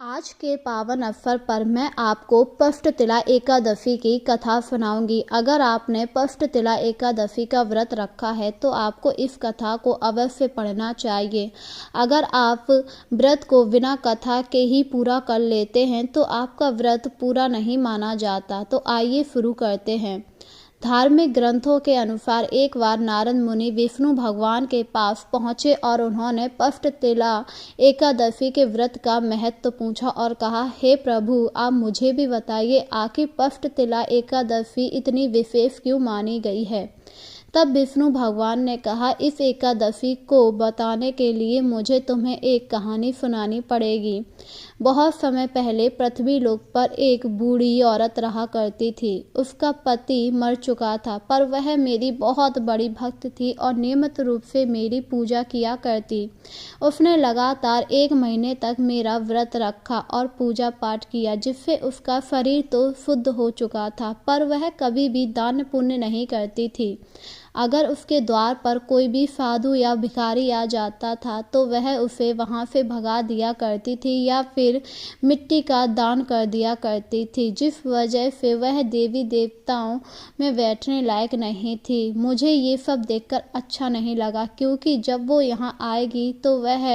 आज के पावन अवसर पर मैं आपको पष्टतिला एकादशी की कथा सुनाऊंगी। अगर आपने पष्टतिला एकादशी का व्रत रखा है तो आपको इस कथा को अवश्य पढ़ना चाहिए। अगर आप व्रत को बिना कथा के ही पूरा कर लेते हैं तो आपका व्रत पूरा नहीं माना जाता। तो आइए शुरू करते हैं। धार्मिक ग्रंथों के अनुसार एक बार नारद मुनि विष्णु भगवान के पास पहुँचे और उन्होंने पष्टतिला एकादशी के व्रत का महत्व पूछा और कहा, हे प्रभु, आप मुझे भी बताइए आखिर पष्टतिला एकादशी इतनी विशेष क्यों मानी गई है। तब विष्णु भगवान ने कहा, इस एकादशी को बताने के लिए मुझे तुम्हें एक कहानी सुनानी पड़ेगी। बहुत समय पहले पृथ्वी लोक पर एक बूढ़ी औरत रहा करती थी। उसका पति मर चुका था, पर वह मेरी बहुत बड़ी भक्त थी और नियमित रूप से मेरी पूजा किया करती। उसने लगातार 1 महीने तक मेरा व्रत रखा और पूजा पाठ किया, जिससे उसका शरीर तो शुद्ध हो चुका था, पर वह कभी भी दान पुण्य नहीं करती थी। अगर उसके द्वार पर कोई भी साधु या भिखारी आ जाता था तो वह उसे वहां से भगा दिया करती थी या फिर मिट्टी का दान कर दिया करती थी, जिस वजह से वह देवी देवताओं में बैठने लायक नहीं थी। मुझे ये सब देखकर अच्छा नहीं लगा, क्योंकि जब वो यहाँ आएगी तो वह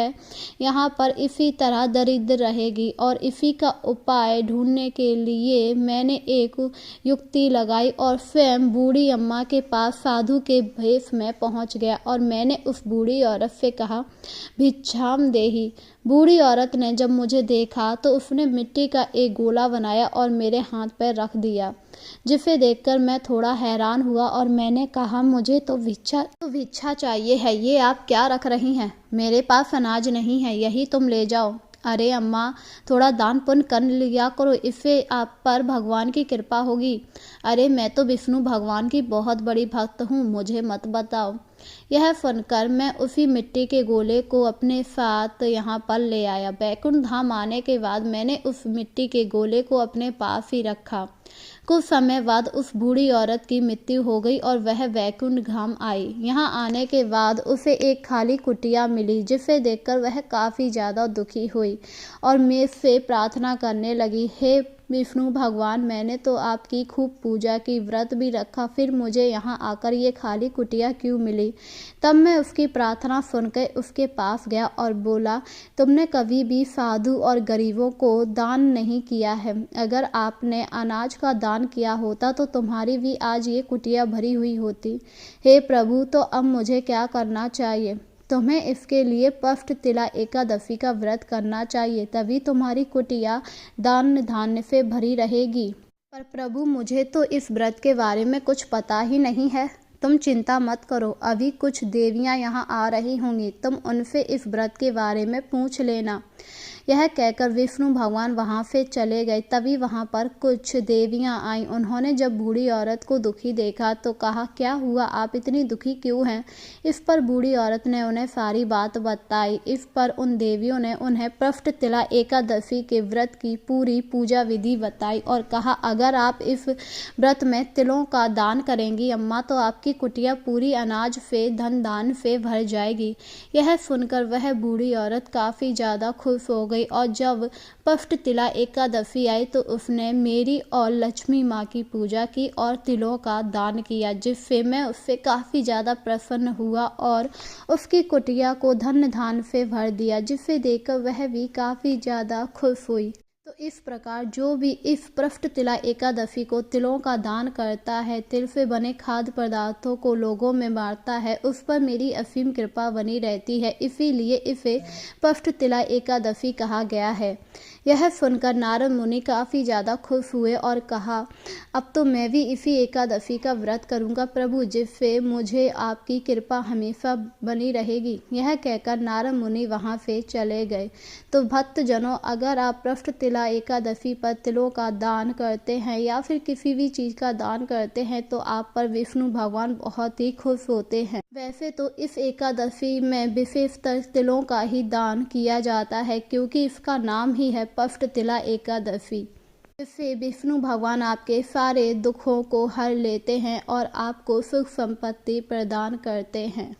यहाँ पर इसी तरह दरिद्र रहेगी। और इसी का उपाय ढूंढने के लिए मैंने एक युक्ति लगाई और स्वयं बूढ़ी अम्मा के पास साधु के भेष में पहुंच गया और मैंने उस बूढ़ी औरत से कहा, भिक्षाम देहि। बूढ़ी औरत ने जब मुझे देखा तो उसने मिट्टी का एक गोला बनाया और मेरे हाथ पर रख दिया, जिसे देखकर मैं थोड़ा हैरान हुआ और मैंने कहा, मुझे तो भिक्षा चाहिए है। ये आप क्या रख रही हैं? मेरे पास अनाज नहीं है, यही तुम ले जाओ। अरे अम्मा, थोड़ा दान पुण्य कर लिया करो, इससे आप पर भगवान की कृपा होगी। अरे मैं तो विष्णु भगवान की बहुत बड़ी भक्त हूँ, मुझे मत बताओ। यह सुनकर मैं उसी मिट्टी के गोले को अपने साथ यहाँ पर ले आया। बैकुंठ धाम आने के बाद मैंने उस मिट्टी के गोले को अपने पास ही रखा। कुछ समय बाद उस बूढ़ी औरत की मृत्यु हो गई और वह बैकुंठ धाम आई। यहाँ आने के बाद उसे एक खाली कुटिया मिली, जिसे देखकर वह काफ़ी ज़्यादा दुखी हुई और मेरे से प्रार्थना करने लगी, हे विष्णु भगवान, मैंने तो आपकी खूब पूजा की, व्रत भी रखा, फिर मुझे यहाँ आकर ये खाली कुटिया क्यों मिली। तब मैं उसकी प्रार्थना सुनकर उसके पास गया और बोला, तुमने कभी भी साधु और गरीबों को दान नहीं किया है। अगर आपने अनाज का दान किया होता तो तुम्हारी भी आज ये कुटिया भरी हुई होती। हे प्रभु, तो अब मुझे क्या करना चाहिए? तुम्हें इसके लिए पष्टतिला एकादशी का व्रत करना चाहिए, तभी तुम्हारी कुटिया दान धान्य से भरी रहेगी। पर प्रभु, मुझे तो इस व्रत के बारे में कुछ पता ही नहीं है। तुम चिंता मत करो, अभी कुछ देवियां यहाँ आ रही होंगी, तुम उनसे इस व्रत के बारे में पूछ लेना। यह कहकर विष्णु भगवान वहाँ से चले गए। तभी वहाँ पर कुछ देवियाँ आईं। उन्होंने जब बूढ़ी औरत को दुखी देखा तो कहा, क्या हुआ, आप इतनी दुखी क्यों हैं? इस पर बूढ़ी औरत ने उन्हें सारी बात बताई। इस पर उन देवियों ने उन्हें पष्टतिला एकादशी के व्रत की पूरी पूजा विधि बताई और कहा, अगर आप इस व्रत में तिलों का दान करेंगी अम्मा, तो आपकी कुटिया पूरी अनाज से, धन दान से भर जाएगी। यह सुनकर वह बूढ़ी औरत काफ़ी ज़्यादा खुश हो गई और जब पष्टतिला एकादशी आई तो उसने मेरी और लक्ष्मी माँ की पूजा की और तिलों का दान किया, जिससे मैं उससे काफ़ी ज़्यादा प्रसन्न हुआ और उसकी कुटिया को धन धान से भर दिया, जिसे देखकर वह भी काफ़ी ज़्यादा खुश हुई। तो इस प्रकार जो भी इस पष्टतिला एकादशी को तिलों का दान करता है, तिल से बने खाद्य पदार्थों को लोगों में बांटता है, उस पर मेरी असीम कृपा बनी रहती है। इसीलिए इसे पष्टतिला एकादशी कहा गया है। यह सुनकर नारद मुनि काफ़ी ज़्यादा खुश हुए और कहा, अब तो मैं भी इसी एकादशी का व्रत करूँगा प्रभु, जिससे मुझे आपकी कृपा हमेशा बनी रहेगी। यह कहकर नारद मुनि वहाँ से चले गए। तो भक्तजनों, अगर आप पष्टतिला एकादशी पर तिलों का दान करते हैं या फिर किसी भी चीज़ का दान करते हैं तो आप पर विष्णु भगवान बहुत ही खुश होते हैं। वैसे तो इस एकादशी में विशेषतर तिलों का ही दान किया जाता है, क्योंकि इसका नाम ही है पष्टतिला एकादशी। इससे विष्णु भगवान आपके सारे दुखों को हर लेते हैं और आपको सुख संपत्ति प्रदान करते हैं।